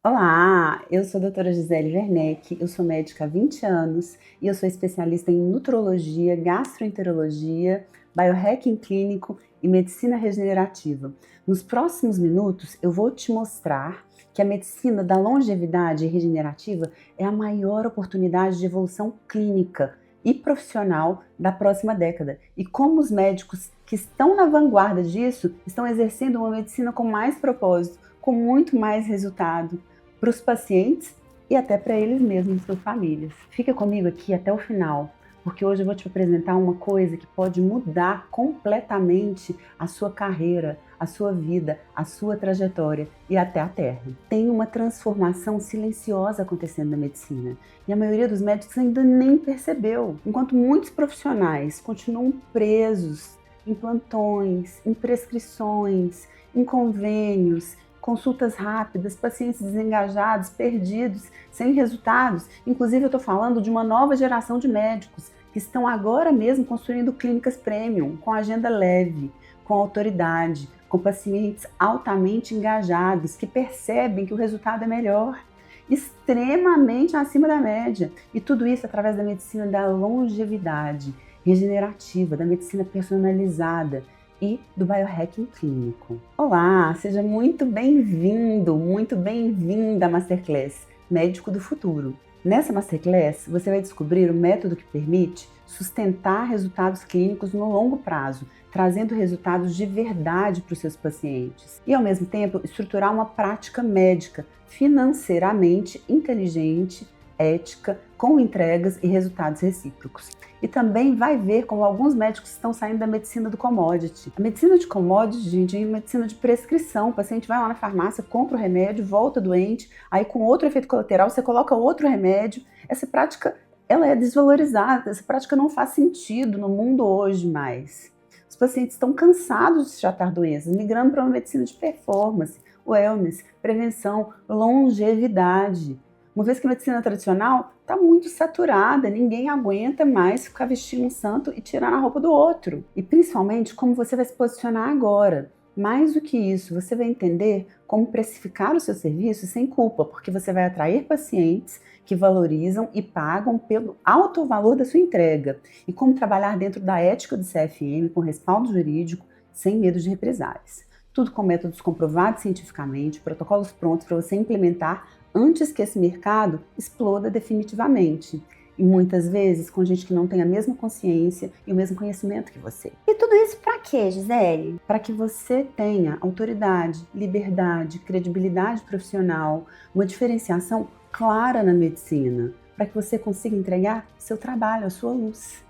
Olá, eu sou a doutora Gisele Werneck, eu sou médica há 20 anos e eu sou especialista em nutrologia, gastroenterologia, biohacking clínico e medicina regenerativa. Nos próximos minutos eu vou te mostrar que a medicina da longevidade regenerativa é a maior oportunidade de evolução clínica e profissional da próxima década e como os médicos que estão na vanguarda disso estão exercendo uma medicina com mais propósito, com muito mais resultado para os pacientes e até para eles mesmos, suas famílias. Fica comigo aqui até o final, porque hoje eu vou te apresentar uma coisa que pode mudar completamente a sua carreira, a sua vida, a sua trajetória e até a Terra. Tem uma transformação silenciosa acontecendo na medicina e a maioria dos médicos ainda nem percebeu, enquanto muitos profissionais continuam presos em plantões, em prescrições, em convênios, consultas rápidas, pacientes desengajados, perdidos, sem resultados. Inclusive, eu estou falando de uma nova geração de médicos que estão agora mesmo construindo clínicas premium, com agenda leve, com autoridade, com pacientes altamente engajados, que percebem que o resultado é melhor, extremamente acima da média. E tudo isso através da medicina da longevidade, regenerativa, da medicina personalizada e do biohacking clínico. Olá, seja muito bem-vindo, muito bem-vinda à Masterclass Médico do Futuro. Nessa Masterclass, você vai descobrir o método que permite sustentar resultados clínicos no longo prazo, trazendo resultados de verdade para os seus pacientes e, ao mesmo tempo, estruturar uma prática médica financeiramente inteligente, ética, com entregas e resultados recíprocos. E também vai ver como alguns médicos estão saindo da medicina do commodity. A medicina de commodity, gente, é medicina de prescrição. O paciente vai lá na farmácia, compra o remédio, volta doente, aí com outro efeito colateral você coloca outro remédio. Essa prática, ela é desvalorizada, essa prática não faz sentido no mundo hoje mais. Os pacientes estão cansados de tratar doenças, migrando para uma medicina de performance, wellness, prevenção, longevidade. Uma vez que a medicina tradicional está muito saturada, ninguém aguenta mais ficar vestindo um santo e tirando a roupa do outro. E principalmente como você vai se posicionar agora. Mais do que isso, você vai entender como precificar o seu serviço sem culpa, porque você vai atrair pacientes que valorizam e pagam pelo alto valor da sua entrega. E como trabalhar dentro da ética do CFM com respaldo jurídico, sem medo de represálias. Tudo com métodos comprovados cientificamente, protocolos prontos para você implementar antes que esse mercado exploda definitivamente. E muitas vezes com gente que não tem a mesma consciência e o mesmo conhecimento que você. E tudo isso para quê, Gisele? Para que você tenha autoridade, liberdade, credibilidade profissional, uma diferenciação clara na medicina, para que você consiga entregar seu trabalho, a sua luz.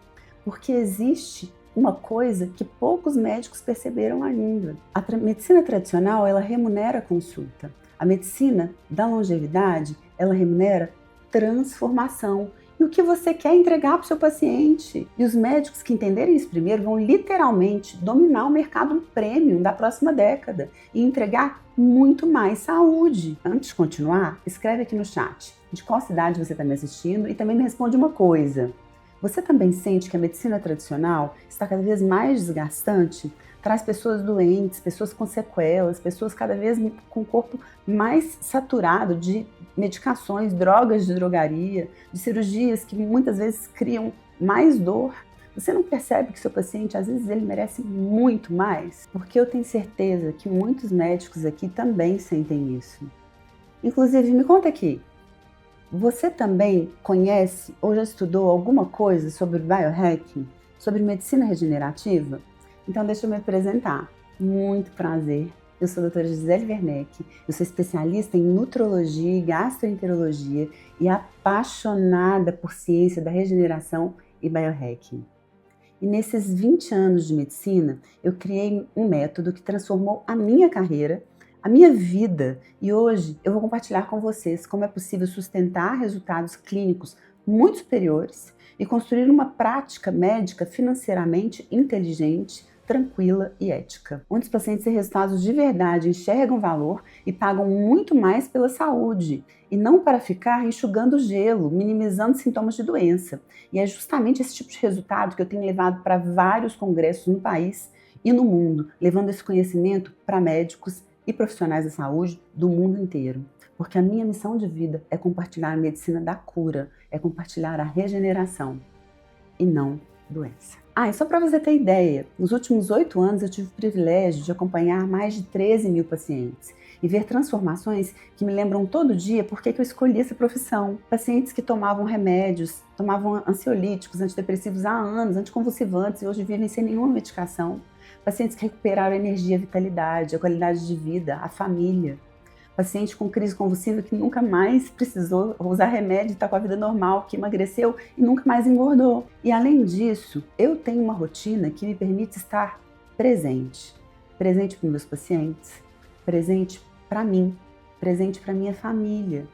Porque existe uma coisa que poucos médicos perceberam ainda. A medicina tradicional, ela remunera a consulta. A medicina da longevidade, ela remunera transformação. E o que você quer entregar para o seu paciente? E os médicos que entenderem isso primeiro vão literalmente dominar o mercado premium da próxima década e entregar muito mais saúde. Antes de continuar, escreve aqui no chat de qual cidade você está me assistindo e também me responde uma coisa. Você também sente que a medicina tradicional está cada vez mais desgastante? Traz pessoas doentes, pessoas com sequelas, pessoas cada vez com o corpo mais saturado de medicações, drogas de drogaria, de cirurgias que muitas vezes criam mais dor. Você não percebe que seu paciente, às vezes, ele merece muito mais? Porque eu tenho certeza que muitos médicos aqui também sentem isso. Inclusive, me conta aqui, você também conhece ou já estudou alguma coisa sobre biohacking, sobre medicina regenerativa? Então deixa eu me apresentar. Muito prazer. Eu sou a doutora Gisele Werneck, eu sou especialista em nutrologia e gastroenterologia e apaixonada por ciência da regeneração e biohacking. E nesses 20 anos de medicina, eu criei um método que transformou a minha carreira, a minha vida, e hoje eu vou compartilhar com vocês como é possível sustentar resultados clínicos muito superiores e construir uma prática médica financeiramente inteligente, tranquila e ética, onde os pacientes têm resultados de verdade, enxergam valor e pagam muito mais pela saúde, e não para ficar enxugando gelo, minimizando sintomas de doença. E é justamente esse tipo de resultado que eu tenho levado para vários congressos no país e no mundo, levando esse conhecimento para médicos e profissionais da saúde do mundo inteiro. porque a minha missão de vida é compartilhar a medicina da cura, é compartilhar a regeneração e não doença. E só para você ter ideia, nos últimos 8 anos eu tive o privilégio de acompanhar mais de 13 mil pacientes e ver transformações que me lembram todo dia por que eu escolhi essa profissão. Pacientes que tomavam remédios, tomavam ansiolíticos, antidepressivos há anos, anticonvulsivantes e hoje vivem sem nenhuma medicação. Pacientes que recuperaram a energia, a vitalidade, a qualidade de vida, a família. Paciente com crise convulsiva que nunca mais precisou usar remédio e está com a vida normal, que emagreceu e nunca mais engordou. E além disso, eu tenho uma rotina que me permite estar presente. Presente para os meus pacientes, presente para mim, presente para minha família.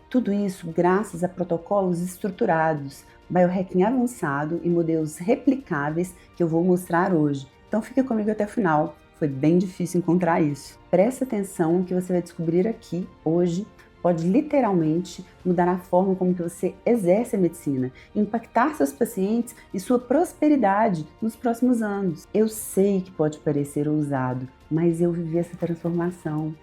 Tudo isso graças a protocolos estruturados, biohacking avançado e modelos replicáveis que eu vou mostrar hoje. Então fica comigo até o final. Foi bem difícil encontrar isso. Presta atenção no que você vai descobrir aqui hoje. Pode literalmente mudar a forma como que você exerce a medicina, impactar seus pacientes e sua prosperidade nos próximos anos. Eu sei que pode parecer ousado, mas eu vivi essa transformação.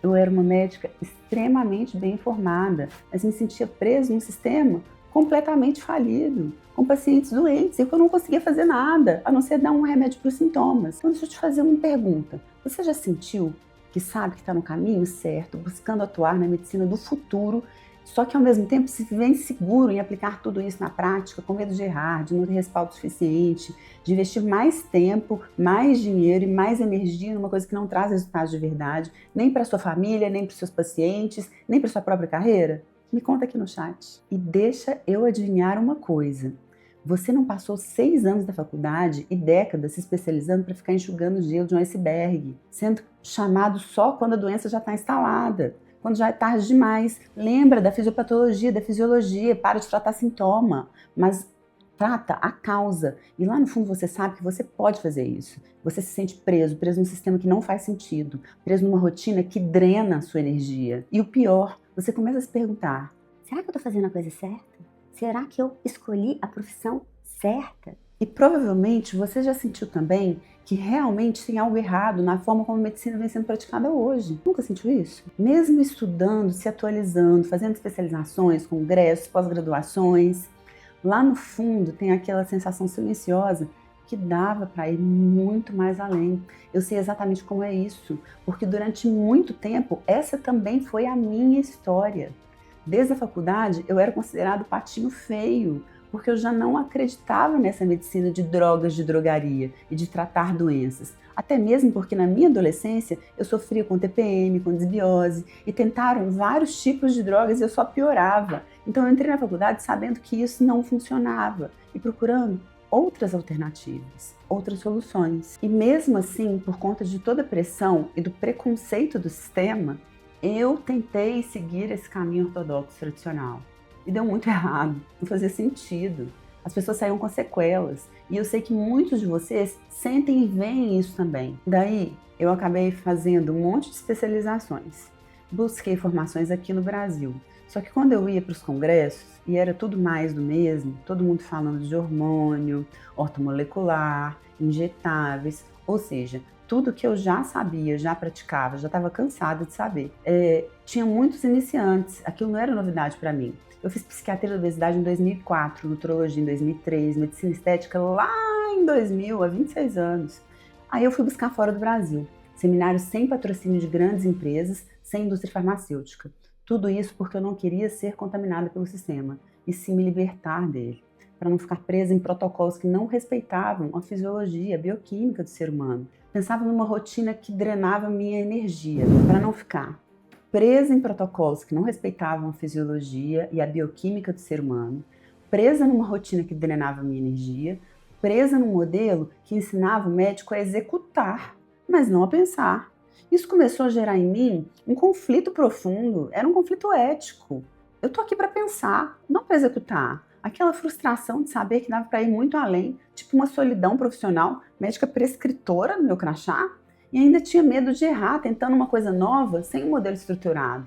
Eu era uma médica extremamente bem informada, mas me sentia presa num sistema completamente falido, com pacientes doentes, e eu não conseguia fazer nada, a não ser dar um remédio para os sintomas. Então deixa eu te fazer uma pergunta. Você já sentiu que sabe que está no caminho certo, buscando atuar na medicina do futuro, só que ao mesmo tempo se vê inseguro em aplicar tudo isso na prática, com medo de errar, de não ter respaldo suficiente, de investir mais tempo, mais dinheiro e mais energia numa coisa que não traz resultados de verdade, nem para sua família, nem para os seus pacientes, nem para sua própria carreira? Me conta aqui no chat. E deixa eu adivinhar uma coisa. Você não passou 6 anos da faculdade e décadas se especializando para ficar enxugando o gelo de um iceberg, sendo chamado só quando a doença já está instalada, quando já é tarde demais. Lembra da fisiopatologia, da fisiologia, para de tratar sintoma, mas trata a causa. E lá no fundo você sabe que você pode fazer isso. Você se sente preso num sistema que não faz sentido, preso numa rotina que drena a sua energia. E o pior, você começa a se perguntar: Será que eu tô fazendo a coisa certa? Será que eu escolhi a profissão certa? E provavelmente você já sentiu também que realmente tem algo errado na forma como a medicina vem sendo praticada hoje. Nunca sentiu isso? Mesmo estudando, se atualizando, fazendo especializações, congressos, pós-graduações, lá no fundo tem aquela sensação silenciosa que dava para ir muito mais além. Eu sei exatamente como é isso, porque durante muito tempo essa também foi a minha história. Desde a faculdade eu era considerado patinho feio, porque eu já não acreditava nessa medicina de drogas de drogaria e de tratar doenças. Até mesmo porque na minha adolescência eu sofria com TPM, com desbiose, e tentaram vários tipos de drogas e eu só piorava. Então eu entrei na faculdade sabendo que isso não funcionava e procurando outras alternativas, outras soluções. E mesmo assim, por conta de toda a pressão e do preconceito do sistema, eu tentei seguir esse caminho ortodoxo tradicional. E deu muito errado, não fazia sentido. As pessoas saíam com sequelas. E eu sei que muitos de vocês sentem e veem isso também. Daí, eu acabei fazendo um monte de especializações. Busquei formações aqui no Brasil. Só que quando eu ia para os congressos, e era tudo mais do mesmo, todo mundo falando de hormônio, ortomolecular, injetáveis, ou seja, tudo que eu já sabia, já praticava, já estava cansada de saber. Tinha muitos iniciantes, aquilo não era novidade para mim. Eu fiz psiquiatria da obesidade em 2004, nutrologia em 2003, medicina estética lá em 2000, há 26 anos. Aí eu fui buscar fora do Brasil, seminários sem patrocínio de grandes empresas, sem indústria farmacêutica. Tudo isso porque eu não queria ser contaminada pelo sistema, e sim me libertar dele, para não ficar presa em protocolos que não respeitavam a fisiologia, a bioquímica do ser humano. Pensava numa rotina que drenava minha energia, para não ficar presa em protocolos que não respeitavam a fisiologia e a bioquímica do ser humano, presa numa rotina que drenava minha energia, presa num modelo que ensinava o médico a executar, mas não a pensar. Isso começou a gerar em mim um conflito profundo, era um conflito ético. Eu tô aqui para pensar, não para executar. Aquela frustração de saber que dava para ir muito além, tipo uma solidão profissional, médica prescritora no meu crachá, e ainda tinha medo de errar, tentando uma coisa nova, sem um modelo estruturado.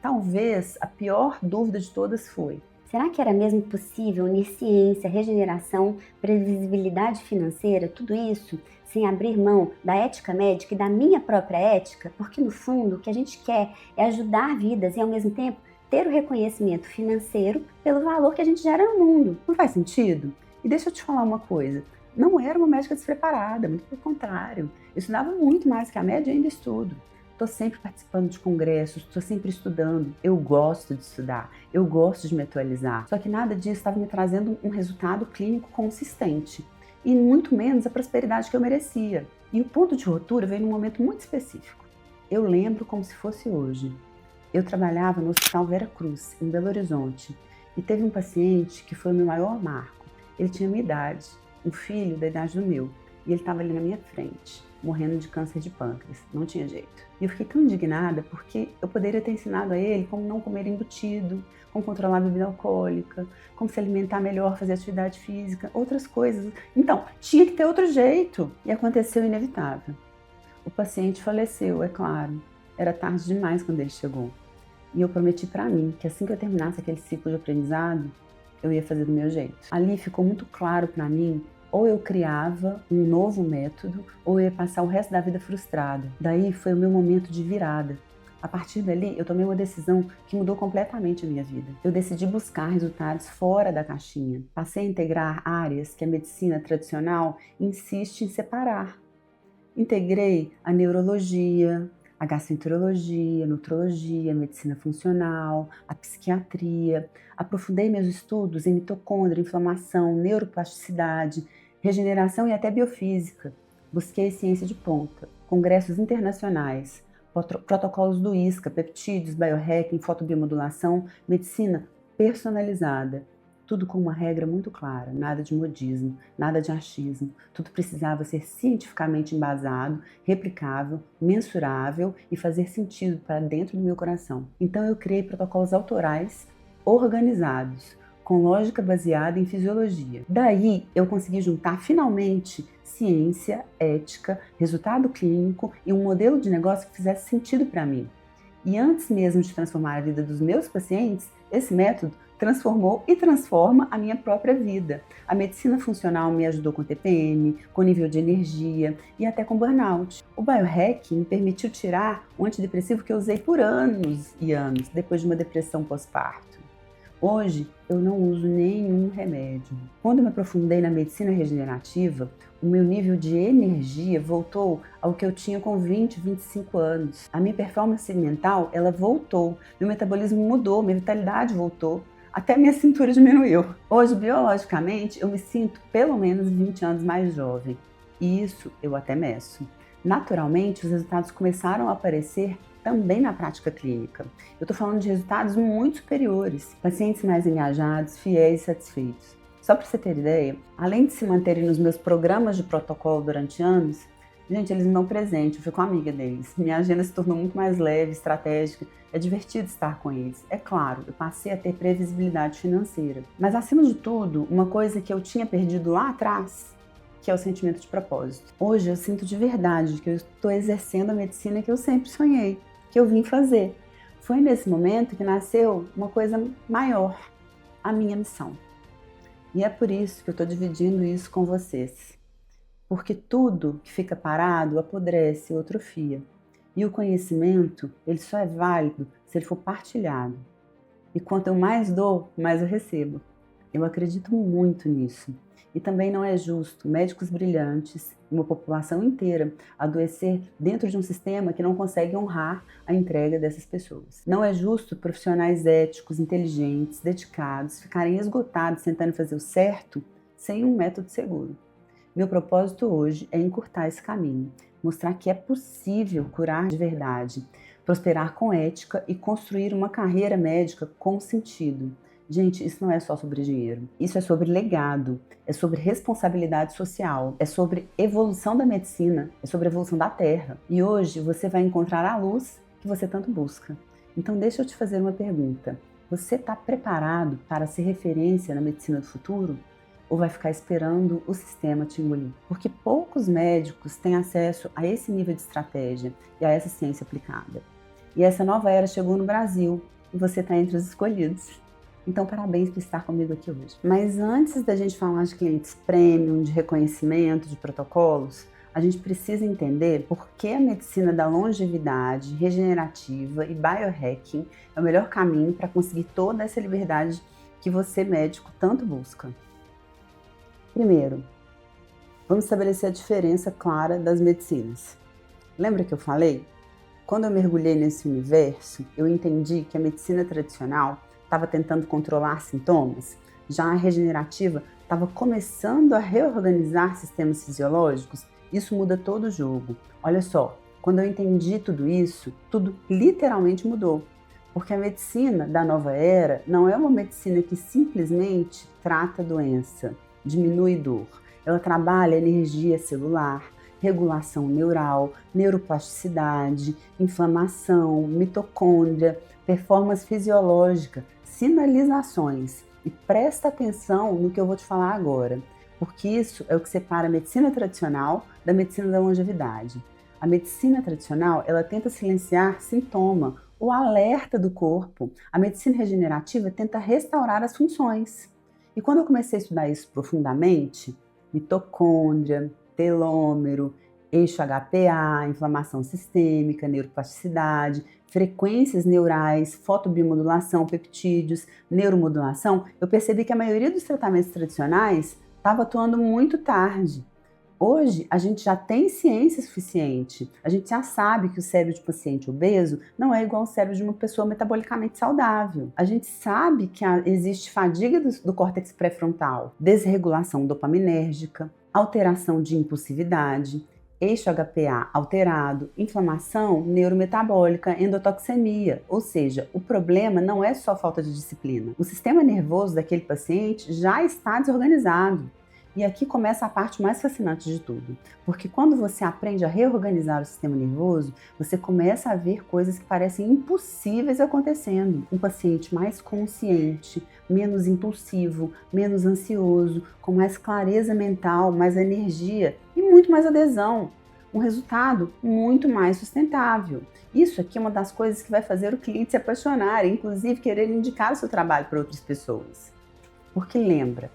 Talvez a pior dúvida de todas foi: Será que era mesmo possível unir ciência, regeneração, previsibilidade financeira, tudo isso, sem abrir mão da ética médica e da minha própria ética? Porque, no fundo, o que a gente quer é ajudar vidas e, ao mesmo tempo, ter o reconhecimento financeiro pelo valor que a gente gera no mundo. Não faz sentido? E deixa eu te falar uma coisa. Não era uma médica despreparada, muito pelo contrário. Eu estudava muito mais que a média e ainda estudo. Estou sempre participando de congressos, estou sempre estudando. Eu gosto de estudar, eu gosto de me atualizar. Só que nada disso estava me trazendo um resultado clínico consistente. E muito menos a prosperidade que eu merecia. E o ponto de ruptura veio num momento muito específico. Eu lembro como se fosse hoje. Eu trabalhava no Hospital Vera Cruz, em Belo Horizonte, e teve um paciente que foi o meu maior marco. Ele tinha minha idade, um filho da idade do meu, e ele estava ali na minha frente, morrendo de câncer de pâncreas, não tinha jeito. E eu fiquei tão indignada porque eu poderia ter ensinado a ele como não comer embutido, como controlar a bebida alcoólica, como se alimentar melhor, fazer atividade física, outras coisas. Então, tinha que ter outro jeito. E aconteceu o inevitável. O paciente faleceu, é claro. Era tarde demais quando ele chegou. E eu prometi para mim que assim que eu terminasse aquele ciclo de aprendizado, eu ia fazer do meu jeito. Ali ficou muito claro para mim, ou eu criava um novo método, ou eu ia passar o resto da vida frustrada. Daí foi o meu momento de virada. A partir dali, eu tomei uma decisão que mudou completamente a minha vida. Eu decidi buscar resultados fora da caixinha. Passei a integrar áreas que a medicina tradicional insiste em separar. Integrei a neurologia, a gastroenterologia, nutrologia, medicina funcional, a psiquiatria. Aprofundei meus estudos em mitocôndria, inflamação, neuroplasticidade, regeneração e até biofísica. Busquei ciência de ponta, congressos internacionais, protocolos do ISCA, peptídeos, biohacking, fotobiomodulação, medicina personalizada. Tudo com uma regra muito clara, nada de modismo, nada de achismo. Tudo precisava ser cientificamente embasado, replicável, mensurável e fazer sentido para dentro do meu coração. Então eu criei protocolos autorais, organizados, com lógica baseada em fisiologia. Daí eu consegui juntar finalmente ciência, ética, resultado clínico e um modelo de negócio que fizesse sentido para mim. E antes mesmo de transformar a vida dos meus pacientes, esse método transformou e transforma a minha própria vida. A medicina funcional me ajudou com TPM, com nível de energia e até com burnout. O biohacking me permitiu tirar um antidepressivo que eu usei por anos e anos, depois de uma depressão pós-parto. Hoje, eu não uso nenhum remédio. Quando eu me aprofundei na medicina regenerativa, o meu nível de energia voltou ao que eu tinha com 20, 25 anos. A minha performance mental, ela voltou. Meu metabolismo mudou, minha vitalidade voltou. Até minha cintura diminuiu. Hoje, biologicamente, eu me sinto pelo menos 20 anos mais jovem. E isso eu até meço. Naturalmente, os resultados começaram a aparecer também na prática clínica. Eu estou falando de resultados muito superiores, pacientes mais engajados, fiéis e satisfeitos. Só para você ter ideia, além de se manterem nos meus programas de protocolo durante anos, gente, eles me dão presente, eu fico amiga deles. Minha agenda se tornou muito mais leve, estratégica, é divertido estar com eles. É claro, eu passei a ter previsibilidade financeira. Mas acima de tudo, uma coisa que eu tinha perdido lá atrás, que é o sentimento de propósito. Hoje eu sinto de verdade que eu estou exercendo a medicina que eu sempre sonhei, que eu vim fazer. Foi nesse momento que nasceu uma coisa maior, a minha missão. E é por isso que eu estou dividindo isso com vocês. Porque tudo que fica parado apodrece ou atrofia. E o conhecimento, ele só é válido se ele for partilhado. E quanto eu mais dou, mais eu recebo. Eu acredito muito nisso. E também não é justo médicos brilhantes, uma população inteira, adoecer dentro de um sistema que não consegue honrar a entrega dessas pessoas. Não é justo profissionais éticos, inteligentes, dedicados, ficarem esgotados tentando fazer o certo sem um método seguro. Meu propósito hoje é encurtar esse caminho, mostrar que é possível curar de verdade, prosperar com ética e construir uma carreira médica com sentido. Gente, isso não é só sobre dinheiro. Isso é sobre legado, é sobre responsabilidade social, é sobre evolução da medicina, é sobre evolução da Terra. E hoje você vai encontrar a luz que você tanto busca. Então deixa eu te fazer uma pergunta. Você está preparado para ser referência na medicina do futuro? Ou vai ficar esperando o sistema te engolir? Porque poucos médicos têm acesso a esse nível de estratégia e a essa ciência aplicada. E essa nova era chegou no Brasil e você está entre os escolhidos. Então, parabéns por estar comigo aqui hoje. Mas antes da gente falar de clientes premium, de reconhecimento, de protocolos, a gente precisa entender por que a medicina da longevidade, regenerativa e biohacking é o melhor caminho para conseguir toda essa liberdade que você, médico, tanto busca. Primeiro, vamos estabelecer a diferença clara das medicinas. Lembra que eu falei? Quando eu mergulhei nesse universo, eu entendi que a medicina tradicional estava tentando controlar sintomas, já a regenerativa estava começando a reorganizar sistemas fisiológicos. Isso muda todo o jogo. Olha só, quando eu entendi tudo isso, tudo literalmente mudou. Porque a medicina da nova era não é uma medicina que simplesmente trata a doença, diminui dor. Ela trabalha energia celular, regulação neural, neuroplasticidade, inflamação, mitocôndria, performance fisiológica, sinalizações. E presta atenção no que eu vou te falar agora, porque isso é o que separa a medicina tradicional da medicina da longevidade. A medicina tradicional, ela tenta silenciar sintoma, o alerta do corpo. A medicina regenerativa tenta restaurar as funções. E quando eu comecei a estudar isso profundamente, mitocôndria, telômero, eixo HPA, inflamação sistêmica, neuroplasticidade, frequências neurais, fotobiomodulação, peptídeos, neuromodulação, eu percebi que a maioria dos tratamentos tradicionais estava atuando muito tarde. Hoje, a gente já tem ciência suficiente, a gente já sabe que o cérebro de paciente obeso não é igual ao cérebro de uma pessoa metabolicamente saudável. A gente sabe que existe fadiga do córtex pré-frontal, desregulação dopaminérgica, alteração de impulsividade, eixo HPA alterado, inflamação neurometabólica, endotoxemia, ou seja, o problema não é só falta de disciplina. O sistema nervoso daquele paciente já está desorganizado. E aqui começa a parte mais fascinante de tudo, porque quando você aprende a reorganizar o sistema nervoso, você começa a ver coisas que parecem impossíveis acontecendo. Um paciente mais consciente, menos impulsivo, menos ansioso, com mais clareza mental, mais energia e muito mais adesão. Um resultado muito mais sustentável. Isso aqui é uma das coisas que vai fazer o cliente se apaixonar, inclusive querer indicar o seu trabalho para outras pessoas. Porque lembra,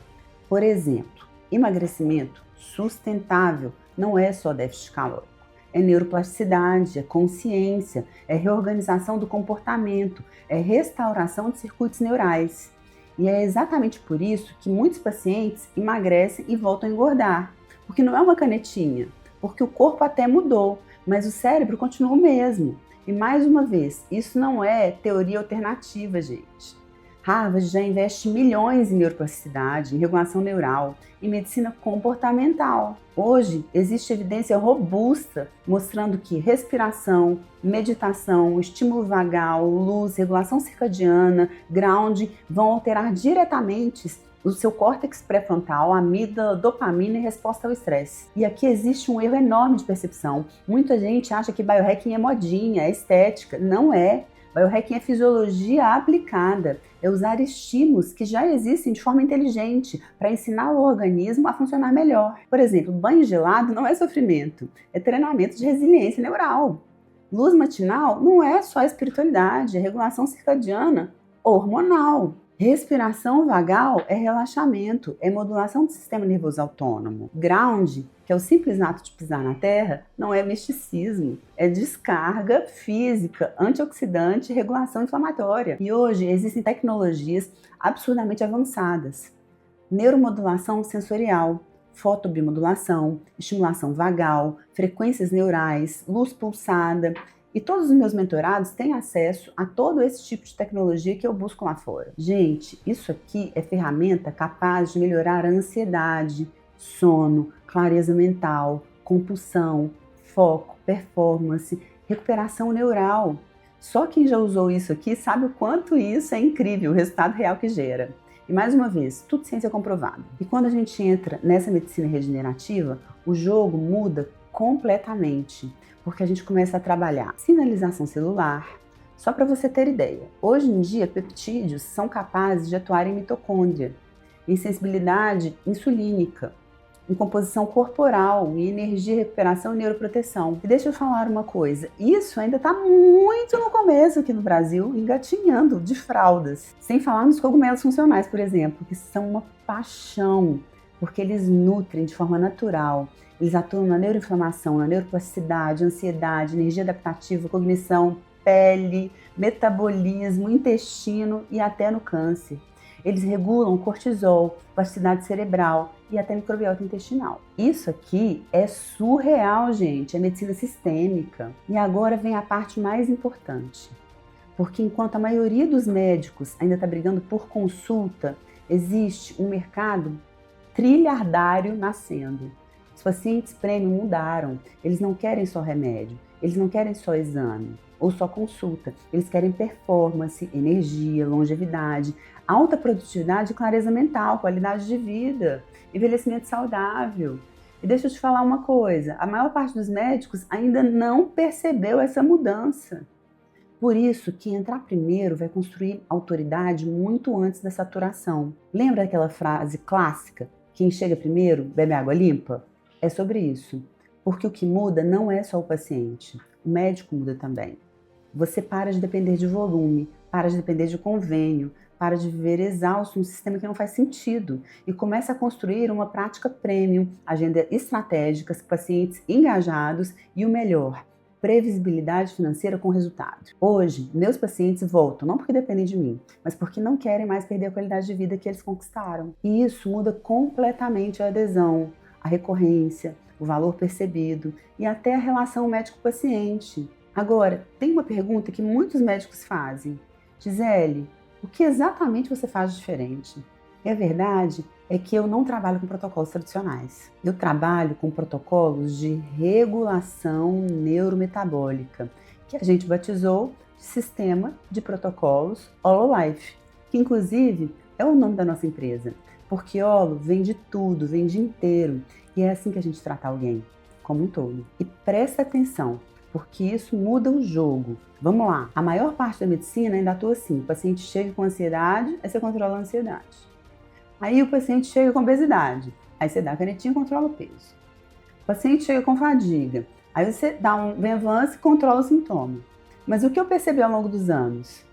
por exemplo, emagrecimento sustentável não é só déficit calórico, é neuroplasticidade, é consciência, é reorganização do comportamento, é restauração de circuitos neurais. E é exatamente por isso que muitos pacientes emagrecem e voltam a engordar, porque não é uma canetinha, porque o corpo até mudou, mas o cérebro continua o mesmo. E mais uma vez, isso não é teoria alternativa, gente. Harvard já investe milhões em neuroplasticidade, em regulação neural, em medicina comportamental. Hoje, existe evidência robusta mostrando que respiração, meditação, estímulo vagal, luz, regulação circadiana, grounding vão alterar diretamente o seu córtex pré-frontal, amígdala, dopamina e resposta ao estresse. E aqui existe um erro enorme de percepção. Muita gente acha que biohacking é modinha, é estética. Não é. Biohacking é fisiologia aplicada, é usar estímulos que já existem de forma inteligente para ensinar o organismo a funcionar melhor. Por exemplo, banho gelado não é sofrimento, é treinamento de resiliência neural. Luz matinal não é só espiritualidade, é regulação circadiana hormonal. Respiração vagal é relaxamento, é modulação do sistema nervoso autônomo. Ground, que é o simples ato de pisar na terra, não é misticismo, é descarga física, antioxidante e regulação inflamatória. E hoje existem tecnologias absurdamente avançadas. Neuromodulação sensorial, fotobiomodulação, estimulação vagal, frequências neurais, luz pulsada. E todos os meus mentorados têm acesso a todo esse tipo de tecnologia que eu busco lá fora. Gente, isso aqui é ferramenta capaz de melhorar a ansiedade, sono, clareza mental, compulsão, foco, performance, recuperação neural. Só quem já usou isso aqui sabe o quanto isso é incrível, o resultado real que gera. E mais uma vez, tudo ciência comprovada. E quando a gente entra nessa medicina regenerativa, o jogo muda completamente, porque a gente começa a trabalhar sinalização celular. Só para você ter ideia, hoje em dia peptídeos são capazes de atuar em mitocôndria, em sensibilidade insulínica, em composição corporal, em energia, recuperação e neuroproteção. E deixa eu falar uma coisa, isso ainda está muito no começo aqui no Brasil, engatinhando de fraldas. Sem falar nos cogumelos funcionais, por exemplo, que são uma paixão, porque eles nutrem de forma natural. Eles atuam na neuroinflamação, na neuroplasticidade, ansiedade, energia adaptativa, cognição, pele, metabolismo, intestino e até no câncer. Eles regulam cortisol, plasticidade cerebral e até microbiota intestinal. Isso aqui é surreal, gente, é medicina sistêmica. E agora vem a parte mais importante. Porque enquanto a maioria dos médicos ainda está brigando por consulta, existe um mercado trilhardário nascendo. Os pacientes premium mudaram, eles não querem só remédio, eles não querem só exame ou só consulta, eles querem performance, energia, longevidade, alta produtividade e clareza mental, qualidade de vida, envelhecimento saudável. E deixa eu te falar uma coisa, a maior parte dos médicos ainda não percebeu essa mudança. Por isso, quem entrar primeiro vai construir autoridade muito antes da saturação. Lembra aquela frase clássica? Quem chega primeiro bebe água limpa? É sobre isso. Porque o que muda não é só o paciente, o médico muda também. Você para de depender de volume, para de depender de convênio, para de viver exausto num sistema que não faz sentido e começa a construir uma prática premium, agenda estratégicas, pacientes engajados e o melhor, previsibilidade financeira com resultado. Hoje, meus pacientes voltam, não porque dependem de mim, mas porque não querem mais perder a qualidade de vida que eles conquistaram. E isso muda completamente a adesão, a recorrência, o valor percebido e até a relação médico-paciente. Agora, tem uma pergunta que muitos médicos fazem. Gisele, o que exatamente você faz de diferente? E a verdade é que eu não trabalho com protocolos tradicionais. Eu trabalho com protocolos de regulação neurometabólica, que a gente batizou de Sistema de Protocolos Hololife, que inclusive é o nome da nossa empresa, porque holo vem de tudo, vem de inteiro, e é assim que a gente trata alguém, como um todo. E presta atenção, porque isso muda o jogo. Vamos lá, a maior parte da medicina ainda atua assim, o paciente chega com ansiedade, aí você controla a ansiedade. Aí o paciente chega com obesidade, aí você dá a canetinha e controla o peso. O paciente chega com fadiga, aí você dá um Venvance e controla o sintoma. Mas o que eu percebi ao longo dos anos?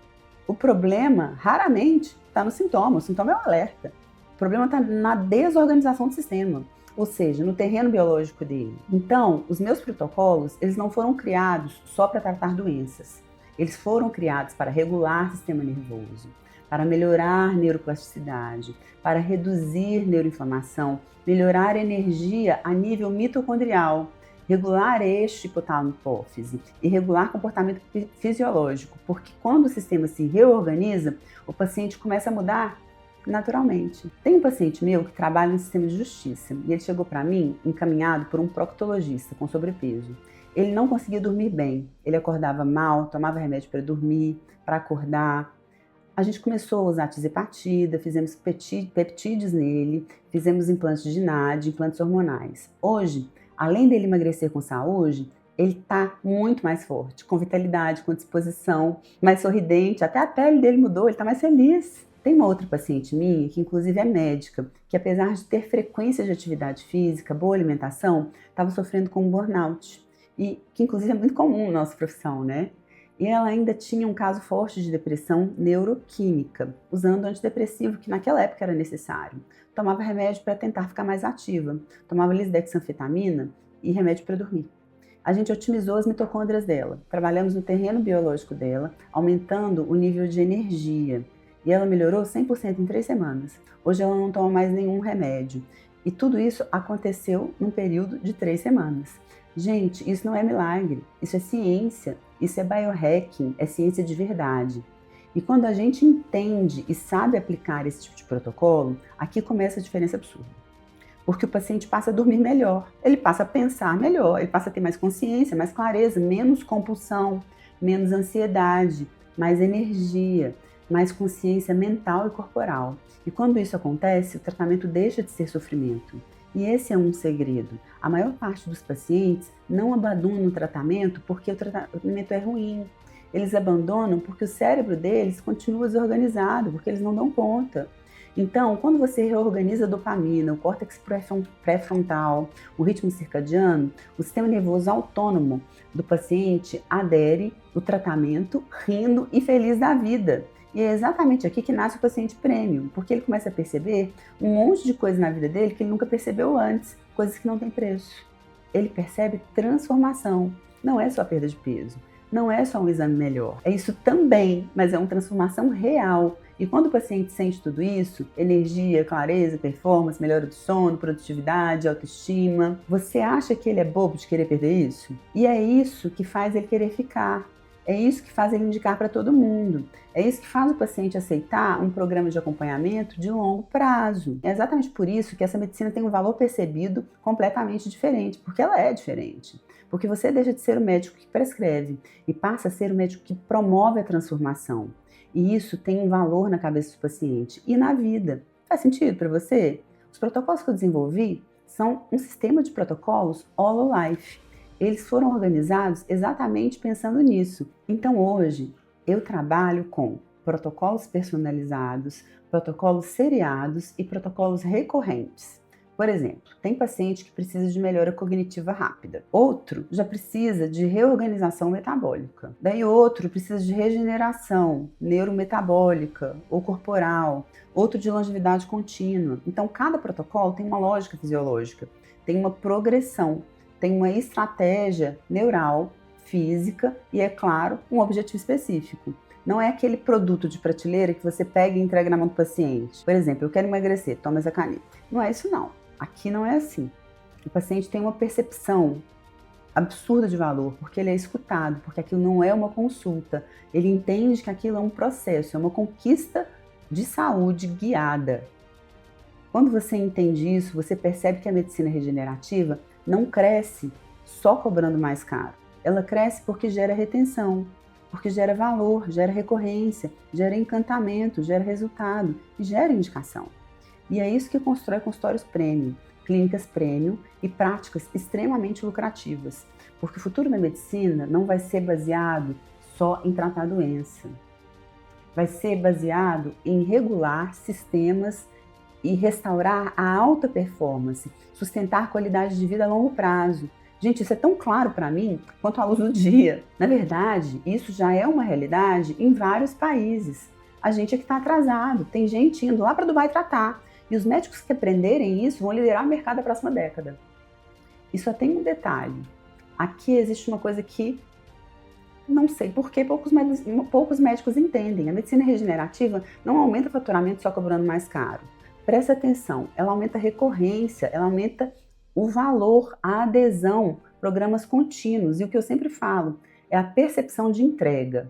O problema, raramente, está no sintoma, o sintoma é o alerta. O problema está na desorganização do sistema, ou seja, no terreno biológico dele. Então, os meus protocolos, eles não foram criados só para tratar doenças. Eles foram criados para regular o sistema nervoso, para melhorar neuroplasticidade, para reduzir neuroinflamação, melhorar a energia a nível mitocondrial, regular eixo hipotálamo-hipófise e regular comportamento fisiológico, porque quando o sistema se reorganiza, o paciente começa a mudar naturalmente. Tem um paciente meu que trabalha no sistema de justiça e ele chegou para mim encaminhado por um proctologista com sobrepeso. Ele não conseguia dormir bem, ele acordava mal, tomava remédio para dormir, para acordar. A gente começou a usar tizepatida, fizemos peptídeos nele, fizemos implantes de NAD, implantes hormonais. Hoje, além dele emagrecer com saúde, ele está muito mais forte, com vitalidade, com disposição, mais sorridente, até a pele dele mudou, ele está mais feliz. Tem uma outra paciente minha, que inclusive é médica, que apesar de ter frequência de atividade física, boa alimentação, estava sofrendo com um burnout. E que inclusive é muito comum na nossa profissão, né? E ela ainda tinha um caso forte de depressão neuroquímica, usando antidepressivo, que naquela época era necessário. Tomava remédio para tentar ficar mais ativa, tomava lisdexanfetamina e remédio para dormir. A gente otimizou as mitocôndrias dela, trabalhamos no terreno biológico dela, aumentando o nível de energia. E ela melhorou 100% em 3 semanas. Hoje ela não toma mais nenhum remédio. E tudo isso aconteceu num período de 3 semanas. Gente, isso não é milagre, isso é ciência, isso é biohacking, é ciência de verdade. E quando a gente entende e sabe aplicar esse tipo de protocolo, aqui começa a diferença absurda. Porque o paciente passa a dormir melhor, ele passa a pensar melhor, ele passa a ter mais consciência, mais clareza, menos compulsão, menos ansiedade, mais energia, mais consciência mental e corporal. E quando isso acontece, o tratamento deixa de ser sofrimento. E esse é um segredo. A maior parte dos pacientes não abandona o tratamento porque o tratamento é ruim. Eles abandonam porque o cérebro deles continua desorganizado, porque eles não dão conta. Então, quando você reorganiza a dopamina, o córtex pré-frontal, o ritmo circadiano, o sistema nervoso autônomo do paciente adere ao tratamento rindo e feliz da vida. E é exatamente aqui que nasce o paciente premium, porque ele começa a perceber um monte de coisa na vida dele que ele nunca percebeu antes, coisas que não têm preço. Ele percebe transformação, não é só perda de peso, não é só um exame melhor, é isso também, mas é uma transformação real. E quando o paciente sente tudo isso, energia, clareza, performance, melhora do sono, produtividade, autoestima, você acha que ele é bobo de querer perder isso? E é isso que faz ele querer ficar. É isso que faz ele indicar para todo mundo. É isso que faz o paciente aceitar um programa de acompanhamento de longo prazo. É exatamente por isso que essa medicina tem um valor percebido completamente diferente, porque ela é diferente. Porque você deixa de ser o médico que prescreve e passa a ser o médico que promove a transformação. E isso tem um valor na cabeça do paciente e na vida. Faz sentido para você? Os protocolos que eu desenvolvi são um sistema de protocolos Hololife. Eles foram organizados exatamente pensando nisso. Então hoje eu trabalho com protocolos personalizados, protocolos seriados e protocolos recorrentes. Por exemplo, tem paciente que precisa de melhora cognitiva rápida. Outro já precisa de reorganização metabólica. Daí outro precisa de regeneração neurometabólica ou corporal. Outro de longevidade contínua. Então cada protocolo tem uma lógica fisiológica, tem uma progressão, tem uma estratégia neural, física e, é claro, um objetivo específico. Não é aquele produto de prateleira que você pega e entrega na mão do paciente. Por exemplo, eu quero emagrecer, toma essa caneta. Não é isso não. Aqui não é assim. O paciente tem uma percepção absurda de valor, porque ele é escutado, porque aquilo não é uma consulta. Ele entende que aquilo é um processo, é uma conquista de saúde guiada. Quando você entende isso, você percebe que a medicina regenerativa não cresce só cobrando mais caro. Ela cresce porque gera retenção, porque gera valor, gera recorrência, gera encantamento, gera resultado e gera indicação. E é isso que constrói consultórios premium, clínicas premium e práticas extremamente lucrativas. Porque o futuro da medicina não vai ser baseado só em tratar a doença. Vai ser baseado em regular sistemas e restaurar a alta performance, sustentar qualidade de vida a longo prazo. Gente, isso é tão claro para mim quanto a luz do dia. Na verdade, isso já é uma realidade em vários países. A gente é que está atrasado, tem gente indo lá para Dubai tratar. E os médicos que aprenderem isso vão liderar o mercado da próxima década. E só tem um detalhe. Aqui existe uma coisa que não sei por que poucos médicos entendem. A medicina regenerativa não aumenta o faturamento só cobrando mais caro. Presta atenção, ela aumenta a recorrência, ela aumenta o valor, a adesão, programas contínuos. E o que eu sempre falo é a percepção de entrega.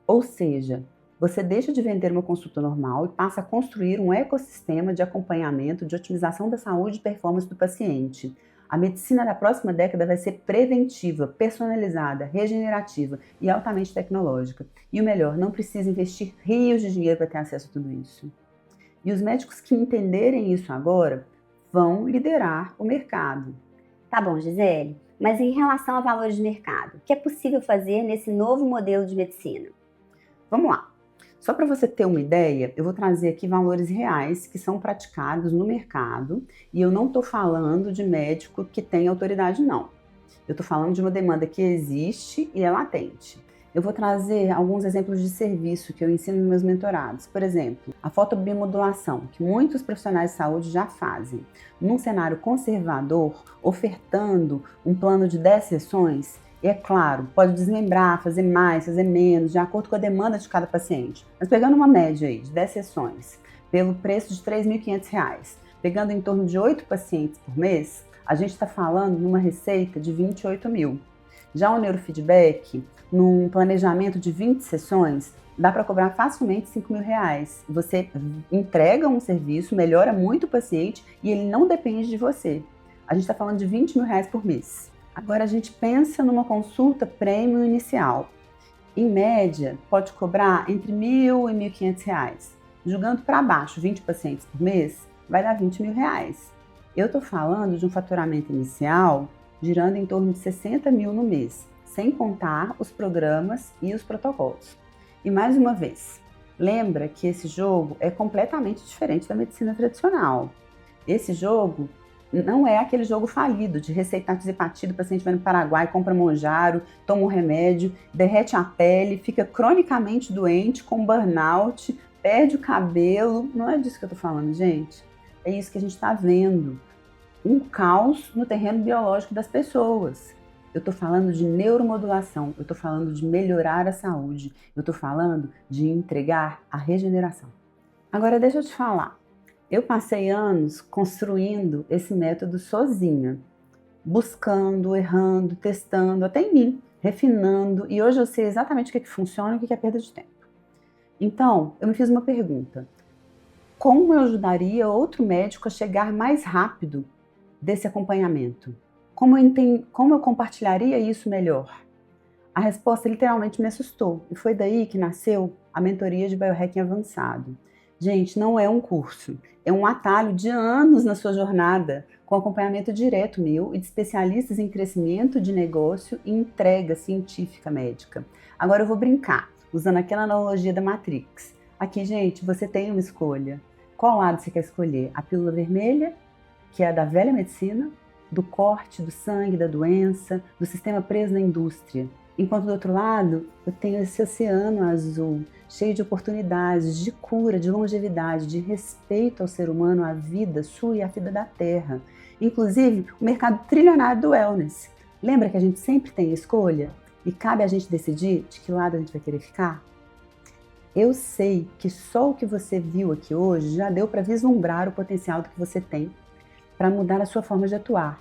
Ou seja, você deixa de vender uma consulta normal e passa a construir um ecossistema de acompanhamento, de otimização da saúde e performance do paciente. A medicina da próxima década vai ser preventiva, personalizada, regenerativa e altamente tecnológica. E o melhor, não precisa investir rios de dinheiro para ter acesso a tudo isso. E os médicos que entenderem isso agora vão liderar o mercado. Tá bom, Gisele, mas em relação a valores de mercado, o que é possível fazer nesse novo modelo de medicina? Vamos lá. Só para você ter uma ideia, eu vou trazer aqui valores reais que são praticados no mercado e eu não estou falando de médico que tem autoridade, não. Eu estou falando de uma demanda que existe e é latente. Eu vou trazer alguns exemplos de serviço que eu ensino nos meus mentorados. Por exemplo, a fotobiomodulação, que muitos profissionais de saúde já fazem. Num cenário conservador, ofertando um plano de 10 sessões, e é claro, pode desmembrar, fazer mais, fazer menos, de acordo com a demanda de cada paciente. Mas pegando uma média aí de 10 sessões, pelo preço de R$ 3.500, pegando em torno de 8 pacientes por mês, a gente está falando numa receita de 28 mil. Já o neurofeedback, num planejamento de 20 sessões, dá para cobrar facilmente R$ 5.000. Você entrega um serviço, melhora muito o paciente e ele não depende de você. A gente está falando de R$ 20.000 por mês. Agora a gente pensa numa consulta premium inicial. Em média, pode cobrar entre R$ 1.000 e R$ 1.500. Jogando para baixo 20 pacientes por mês, vai dar R$ 20.000. Eu estou falando de um faturamento inicial girando em torno de 60 mil no mês, sem contar os programas e os protocolos. E mais uma vez, Lembra que esse jogo é completamente diferente da medicina tradicional. Esse jogo não é aquele jogo falido de receitar desepatida, o paciente vai no Paraguai, compra Monjaro, toma um remédio, derrete a pele, fica cronicamente doente, com burnout, perde o cabelo. Não é disso que eu tô falando, gente. É isso que a gente está vendo. Um caos no terreno biológico das pessoas. Eu estou falando de neuromodulação, eu estou falando de melhorar a saúde, eu estou falando de entregar a regeneração. Agora deixa eu te falar, eu passei anos construindo esse método sozinha, buscando, errando, testando, até em mim, refinando, e hoje eu sei exatamente o que funciona e o que é perda de tempo. Então, eu me fiz uma pergunta: como eu ajudaria outro médico a chegar mais rápido desse acompanhamento? Como eu compartilharia isso melhor? A resposta literalmente me assustou, e foi daí que nasceu a mentoria de biohacking avançado. Gente, não é um curso, é um atalho de anos na sua jornada, com acompanhamento direto meu e de especialistas em crescimento de negócio e entrega científica médica. Agora eu vou brincar, usando aquela analogia da Matrix. Aqui, gente, você tem uma escolha. Qual lado você quer escolher? A pílula vermelha, que é a da velha medicina, do corte, do sangue, da doença, do sistema preso na indústria. Enquanto do outro lado, eu tenho esse oceano azul, cheio de oportunidades, de cura, de longevidade, de respeito ao ser humano, à vida sua e à vida da Terra. Inclusive, o mercado trilionário do wellness. Lembra que a gente sempre tem escolha? E cabe a gente decidir de que lado a gente vai querer ficar? Eu sei que só o que você viu aqui hoje já deu para vislumbrar o potencial do que você tem para mudar a sua forma de atuar.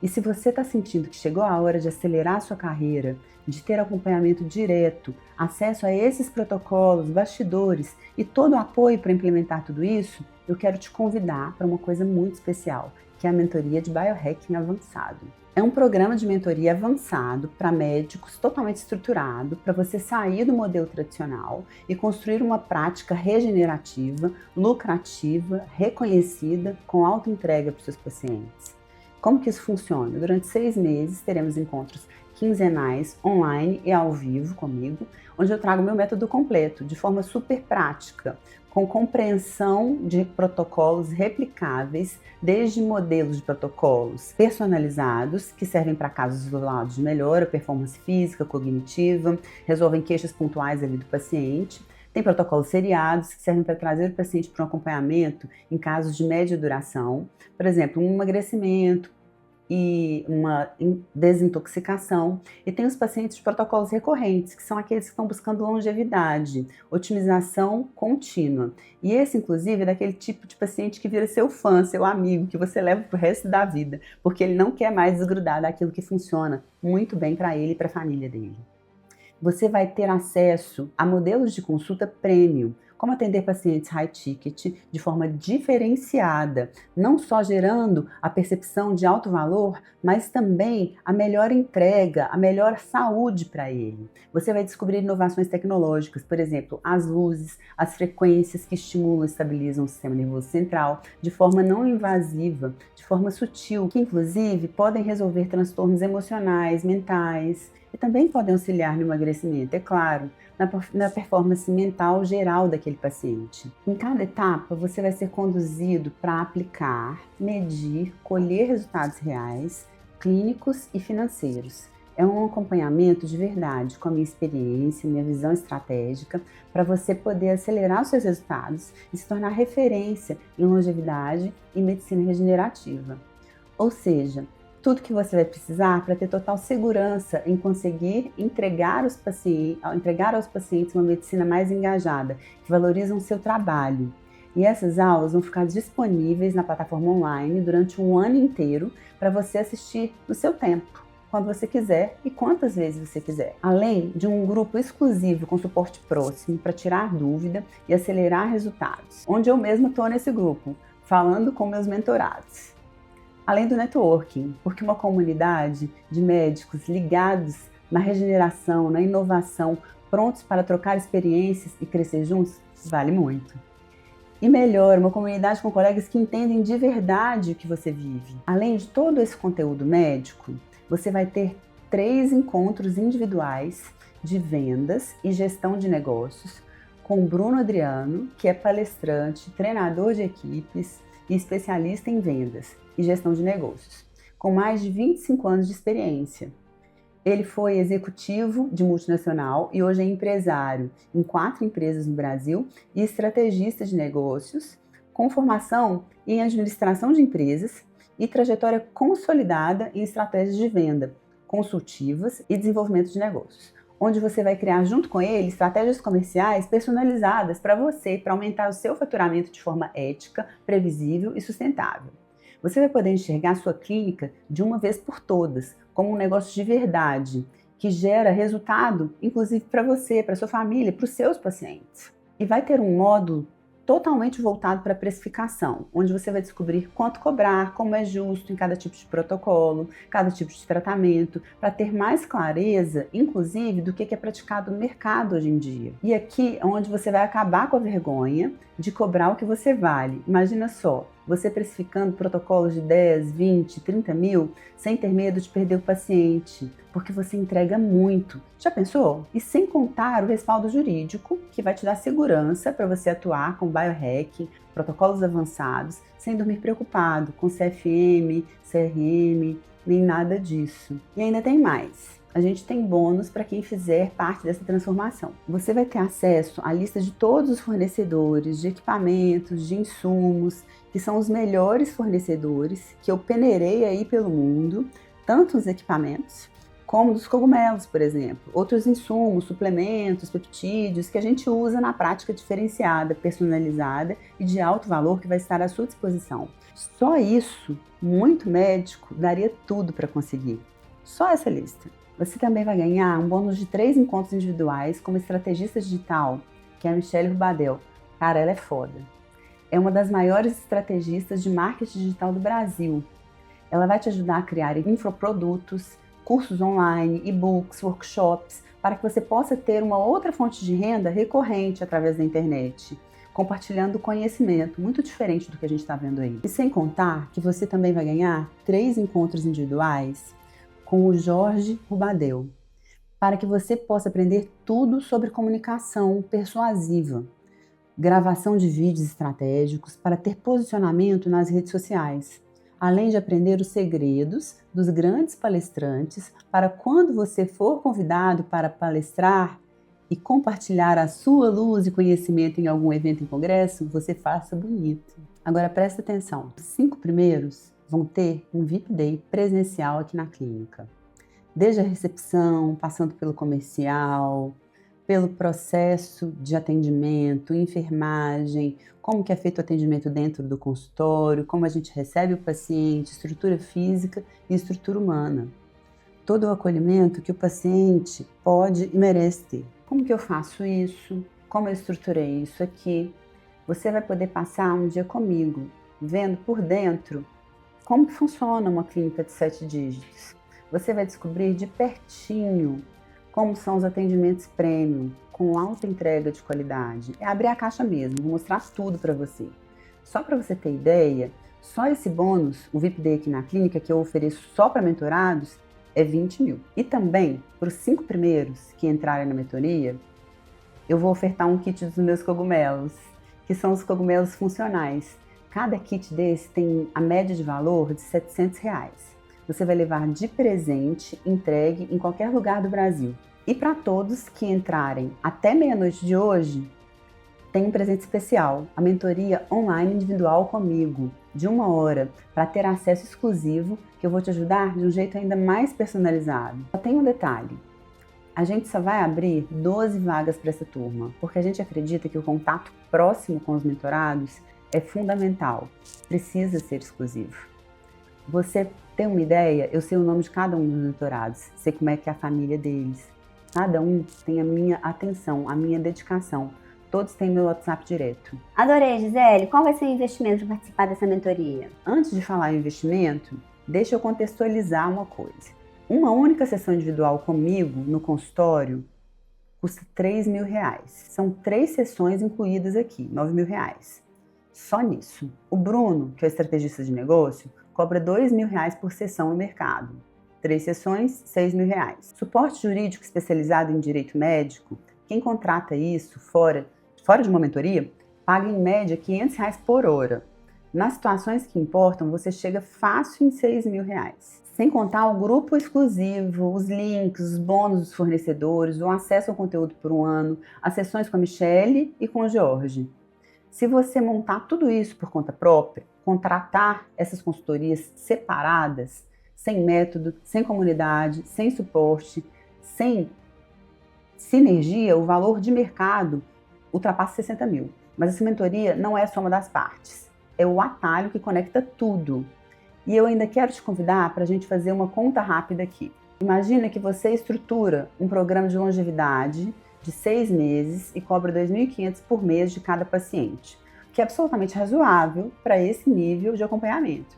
E se você está sentindo que chegou a hora de acelerar a sua carreira, de ter acompanhamento direto, acesso a esses protocolos, bastidores e todo o apoio para implementar tudo isso, eu quero te convidar para uma coisa muito especial, que é a mentoria de biohacking avançado. É um programa de mentoria avançado para médicos, totalmente estruturado, para você sair do modelo tradicional e construir uma prática regenerativa, lucrativa, reconhecida, com alta entrega para os seus pacientes. Como que isso funciona? Durante 6 meses teremos encontros quinzenais, online e ao vivo comigo, onde eu trago meu método completo, de forma super prática, com compreensão de protocolos replicáveis, desde modelos de protocolos personalizados, que servem para casos isolados de melhora, performance física, cognitiva, resolvem queixas pontuais ali do paciente. Tem protocolos seriados, que servem para trazer o paciente para um acompanhamento em casos de média duração, por exemplo, um emagrecimento e uma desintoxicação. E tem os pacientes de protocolos recorrentes, que são aqueles que estão buscando longevidade, otimização contínua. E esse, inclusive, é daquele tipo de paciente que vira seu fã, seu amigo, que você leva para o resto da vida, porque ele não quer mais desgrudar daquilo que funciona muito bem para ele e para a família dele. Você vai ter acesso a modelos de consulta premium, como atender pacientes high ticket de forma diferenciada, não só gerando a percepção de alto valor, mas também a melhor entrega, a melhor saúde para ele. Você vai descobrir inovações tecnológicas, por exemplo, as luzes, as frequências que estimulam e estabilizam o sistema nervoso central de forma não invasiva, de forma sutil, que inclusive podem resolver transtornos emocionais, mentais, e também podem auxiliar no emagrecimento, é claro, na performance mental geral daquele paciente. Em cada etapa, você vai ser conduzido para aplicar, medir, colher resultados reais, clínicos e financeiros. É um acompanhamento de verdade, com a minha experiência, minha visão estratégica, para você poder acelerar os seus resultados e se tornar referência em longevidade e medicina regenerativa. Ou seja, tudo que você vai precisar para ter total segurança em conseguir entregar aos pacientes uma medicina mais engajada, que valoriza o seu trabalho. E essas aulas vão ficar disponíveis na plataforma online durante um ano inteiro para você assistir no seu tempo, quando você quiser e quantas vezes você quiser. Além de um grupo exclusivo com suporte próximo para tirar dúvida e acelerar resultados, onde eu mesma estou nesse grupo, falando com meus mentorados. Além do networking, porque uma comunidade de médicos ligados na regeneração, na inovação, prontos para trocar experiências e crescer juntos, vale muito. E melhor, uma comunidade com colegas que entendem de verdade o que você vive. Além de todo esse conteúdo médico, você vai ter 3 encontros individuais de vendas e gestão de negócios, com o Bruno Adriano, que é palestrante, treinador de equipes e especialista em vendas e gestão de negócios, com mais de 25 anos de experiência. Ele foi executivo de multinacional e hoje é empresário em 4 empresas no Brasil e estrategista de negócios, com formação em administração de empresas e trajetória consolidada em estratégias de venda, consultivas e desenvolvimento de negócios, onde você vai criar junto com ele estratégias comerciais personalizadas para você, para aumentar o seu faturamento de forma ética, previsível e sustentável. Você vai poder enxergar a sua clínica de uma vez por todas, como um negócio de verdade, que gera resultado, inclusive para você, para sua família, para os seus pacientes. E vai ter um módulo totalmente voltado para a precificação, onde você vai descobrir quanto cobrar, como é justo em cada tipo de protocolo, cada tipo de tratamento, para ter mais clareza, inclusive, do que é praticado no mercado hoje em dia. E aqui é onde você vai acabar com a vergonha de cobrar o que você vale. Imagina só, você precificando protocolos de 10, 20, 30 mil, sem ter medo de perder o paciente, porque você entrega muito. Já pensou? E sem contar o respaldo jurídico, que vai te dar segurança para você atuar com biohacking, protocolos avançados, sem dormir preocupado com CFM, CRM, nem nada disso. E ainda tem mais. A gente tem bônus para quem fizer parte dessa transformação. Você vai ter acesso à lista de todos os fornecedores de equipamentos, de insumos, que são os melhores fornecedores que eu peneirei aí pelo mundo, tanto os equipamentos como dos cogumelos, por exemplo, outros insumos, suplementos, peptídeos que a gente usa na prática diferenciada, personalizada e de alto valor que vai estar à sua disposição. Só isso, muito médico, daria tudo para conseguir. Só essa lista. Você também vai ganhar um bônus de 3 encontros individuais como estrategista digital, que é a Michelle Rubadel. Cara, ela é foda. É uma das maiores estrategistas de marketing digital do Brasil. Ela vai te ajudar a criar infoprodutos, cursos online, e-books, workshops, para que você possa ter uma outra fonte de renda recorrente através da internet, compartilhando conhecimento, muito diferente do que a gente está vendo aí. E sem contar que você também vai ganhar 3 encontros individuais com o Jorge Rubadel, para que você possa aprender tudo sobre comunicação persuasiva, gravação de vídeos estratégicos para ter posicionamento nas redes sociais, além de aprender os segredos dos grandes palestrantes para quando você for convidado para palestrar e compartilhar a sua luz e conhecimento em algum evento em congresso, você faça bonito. Agora presta atenção, os 5 primeiros vão ter um VIP Day presencial aqui na clínica. Desde a recepção, passando pelo comercial, pelo processo de atendimento, enfermagem, como que é feito o atendimento dentro do consultório, como a gente recebe o paciente, estrutura física e estrutura humana. Todo o acolhimento que o paciente pode e merece ter. Como que eu faço isso? Como eu estruturei isso aqui? Você vai poder passar um dia comigo, vendo por dentro como que funciona uma clínica de 7 dígitos. Você vai descobrir de pertinho como são os atendimentos premium, com alta entrega de qualidade. É abrir a caixa mesmo, vou mostrar tudo para você. Só para você ter ideia, só esse bônus, o VIP Day aqui na clínica, que eu ofereço só para mentorados, é 20 mil. E também, para os 5 primeiros que entrarem na mentoria, eu vou ofertar um kit dos meus cogumelos, que são os cogumelos funcionais. Cada kit desse tem a média de valor de R$700. Você vai levar de presente, entregue em qualquer lugar do Brasil. E para todos que entrarem até meia-noite de hoje, tem um presente especial, a mentoria online individual comigo, de 1 hora, para ter acesso exclusivo, que eu vou te ajudar de um jeito ainda mais personalizado. Só tem um detalhe, a gente só vai abrir 12 vagas para essa turma, porque a gente acredita que o contato próximo com os mentorados é fundamental, precisa ser exclusivo. Você tem uma ideia? Eu sei o nome de cada um dos mentorados, sei como é que é a família deles. Cada um tem a minha atenção, a minha dedicação. Todos têm meu WhatsApp direto. Adorei, Gisele. Qual vai ser o investimento para participar dessa mentoria? Antes de falar em investimento, deixa eu contextualizar uma coisa. Uma única sessão individual comigo no consultório custa R$3.000. São 3 sessões incluídas aqui, R$9.000. Só nisso. O Bruno, que é o estrategista de negócio, cobra R$2.000 por sessão no mercado. 3 sessões, R$6.000. Suporte jurídico especializado em direito médico, quem contrata isso fora, de fora de uma mentoria, paga em média R$ 500 por hora. Nas situações que importam, você chega fácil em R$ 6.000. Sem contar o grupo exclusivo, os links, os bônus dos fornecedores, o acesso ao conteúdo por um ano, as sessões com a Michelle e com o Jorge. Se você montar tudo isso por conta própria, contratar essas consultorias separadas, sem método, sem comunidade, sem suporte, sem sinergia, o valor de mercado ultrapassa 60 mil. Mas essa mentoria não é a soma das partes, é o atalho que conecta tudo. E eu ainda quero te convidar para a gente fazer uma conta rápida aqui. Imagina que você estrutura um programa de longevidade de 6 meses e cobra R$ 2.500 por mês de cada paciente, que é absolutamente razoável para esse nível de acompanhamento.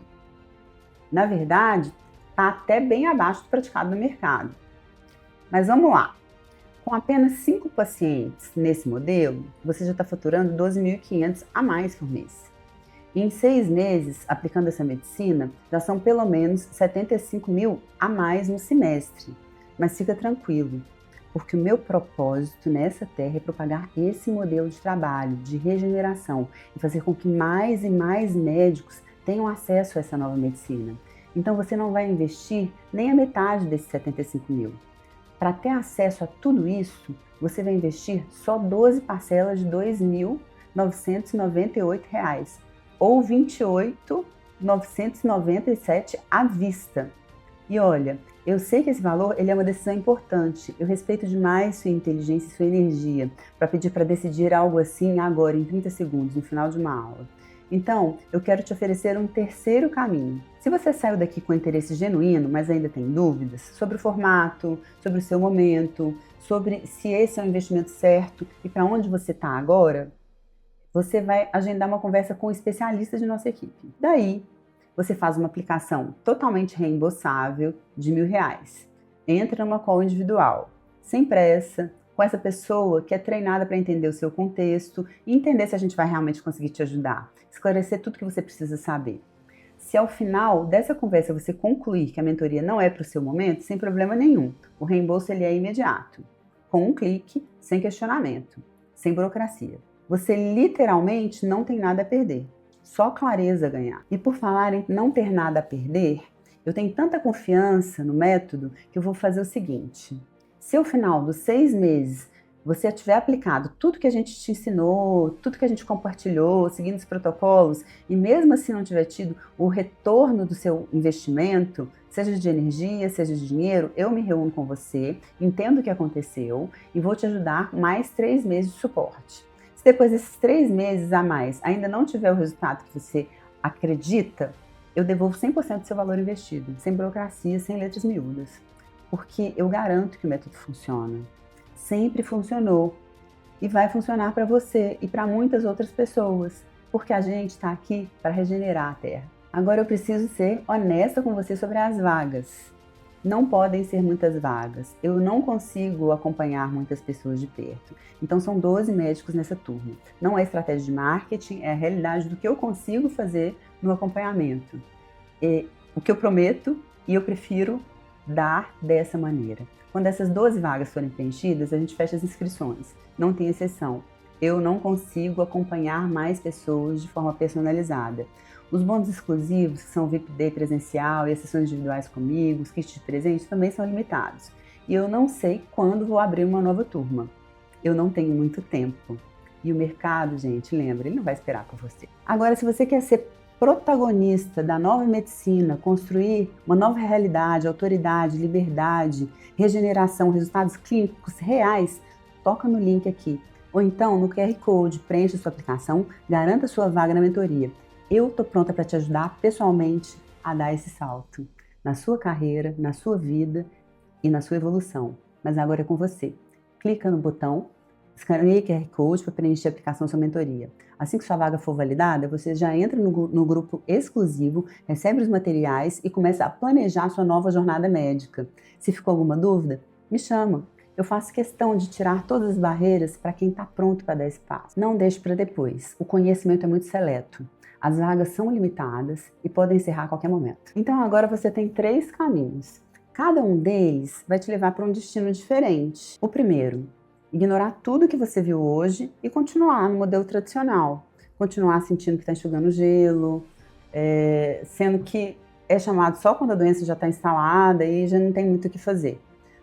Na verdade, está até bem abaixo do praticado no mercado. Mas vamos lá. Com apenas 5 pacientes nesse modelo, você já está faturando R$ 12.500 a mais por mês. E em 6 meses, aplicando essa medicina, já são pelo menos 75 mil a mais no semestre. Mas fica tranquilo, porque o meu propósito nessa terra é propagar esse modelo de trabalho, de regeneração, e fazer com que mais e mais médicos tenham acesso a essa nova medicina. Então você não vai investir nem a metade desses 75 mil. Para ter acesso a tudo isso, você vai investir só 12 parcelas de R$ 2.998, ou R$ 28.997 à vista. E olha, eu sei que esse valor ele é uma decisão importante. Eu respeito demais sua inteligência e sua energia para pedir para decidir algo assim agora, em 30 segundos, no final de uma aula. Então, eu quero te oferecer um terceiro caminho. Se você saiu daqui com interesse genuíno, mas ainda tem dúvidas sobre o formato, sobre o seu momento, sobre se esse é o investimento certo e para onde você está agora, você vai agendar uma conversa com um especialista de nossa equipe. Daí, você faz uma aplicação totalmente reembolsável de R$ 1.000. Entra numa call individual, sem pressa, com essa pessoa que é treinada para entender o seu contexto e entender se a gente vai realmente conseguir te ajudar, esclarecer tudo que você precisa saber. Se ao final dessa conversa você concluir que a mentoria não é para o seu momento, sem problema nenhum, o reembolso ele é imediato, com um clique, sem questionamento, sem burocracia. Você literalmente não tem nada a perder, só clareza a ganhar. E por falar em não ter nada a perder, eu tenho tanta confiança no método que eu vou fazer o seguinte. Se ao final dos 6 meses você tiver aplicado tudo que a gente te ensinou, tudo que a gente compartilhou, seguindo os protocolos, e mesmo assim não tiver tido o retorno do seu investimento, seja de energia, seja de dinheiro, eu me reúno com você, entendo o que aconteceu e vou te ajudar mais 3 meses de suporte. Se depois desses 3 meses a mais ainda não tiver o resultado que você acredita, eu devolvo 100% do seu valor investido, sem burocracia, sem letras miúdas. Porque eu garanto que o método funciona. Sempre funcionou. E vai funcionar para você e para muitas outras pessoas. Porque a gente está aqui para regenerar a Terra. Agora eu preciso ser honesta com você sobre as vagas. Não podem ser muitas vagas. Eu não consigo acompanhar muitas pessoas de perto. Então são 12 médicos nessa turma. Não é estratégia de marketing, é a realidade do que eu consigo fazer no acompanhamento. O que eu prometo e eu prefiro dar dessa maneira. Quando essas 12 vagas forem preenchidas, a gente fecha as inscrições. Não tem exceção. Eu não consigo acompanhar mais pessoas de forma personalizada. Os bônus exclusivos, que são o VIP Day presencial e as sessões individuais comigo, os kits de presente, também são limitados. E eu não sei quando vou abrir uma nova turma. Eu não tenho muito tempo. E o mercado, gente, lembra, ele não vai esperar por você. Agora, se você quer ser protagonista da nova medicina, construir uma nova realidade, autoridade, liberdade, regeneração, resultados clínicos reais, toca no link aqui. Ou então no QR Code, preencha sua aplicação, garanta sua vaga na mentoria. Eu tô pronta para te ajudar pessoalmente a dar esse salto na sua carreira, na sua vida e na sua evolução. Mas agora é com você. Clica no botão, escaneia o QR Code para preencher a aplicação da sua mentoria. Assim que sua vaga for validada, você já entra no grupo exclusivo, recebe os materiais e começa a planejar a sua nova jornada médica. Se ficou alguma dúvida, me chama. Eu faço questão de tirar todas as barreiras para quem está pronto para dar esse passo. Não deixe para depois. O conhecimento é muito seleto. As vagas são limitadas e podem encerrar a qualquer momento. Então agora você tem 3 caminhos. Cada um deles vai te levar para um destino diferente. O primeiro, Ignorar tudo que você viu hoje e continuar no modelo tradicional. Continuar sentindo que está enxugando gelo, sendo que é chamado só quando a doença já está instalada e já não tem muito o que fazer.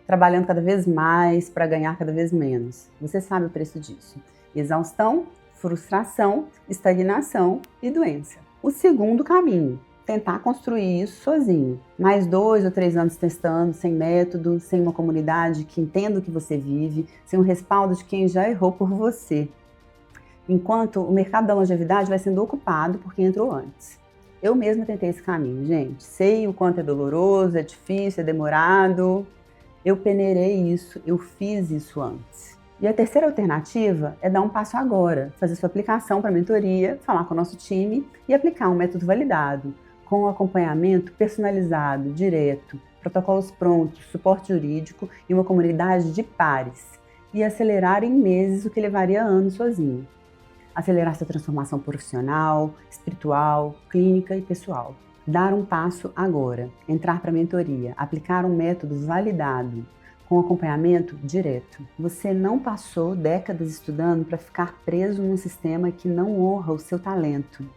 Trabalhando cada vez mais para ganhar cada vez menos. Você sabe o preço disso. Exaustão, frustração, estagnação e doença. O segundo caminho, tentar construir isso sozinho. Mais 2 ou 3 anos testando, sem método, sem uma comunidade que entenda o que você vive, sem o respaldo de quem já errou por você. Enquanto o mercado da longevidade vai sendo ocupado por quem entrou antes. Eu mesma tentei esse caminho, gente. Sei o quanto é doloroso, é difícil, é demorado. Eu peneirei isso, eu fiz isso antes. E a terceira alternativa é dar um passo agora, fazer sua aplicação para a mentoria, falar com o nosso time e aplicar um método validado, com um acompanhamento personalizado, direto, protocolos prontos, suporte jurídico e uma comunidade de pares. E acelerar em meses o que levaria anos sozinho. Acelerar sua transformação profissional, espiritual, clínica e pessoal. Dar um passo agora, entrar para a mentoria, aplicar um método validado, com acompanhamento direto. Você não passou décadas estudando para ficar preso num sistema que não honra o seu talento,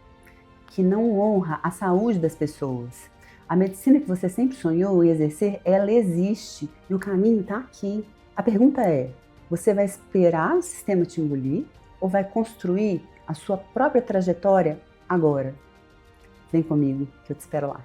que não honra a saúde das pessoas. A medicina que você sempre sonhou em exercer, ela existe e o caminho está aqui. A pergunta é, você vai esperar o sistema te engolir ou vai construir a sua própria trajetória agora? Vem comigo, que eu te espero lá.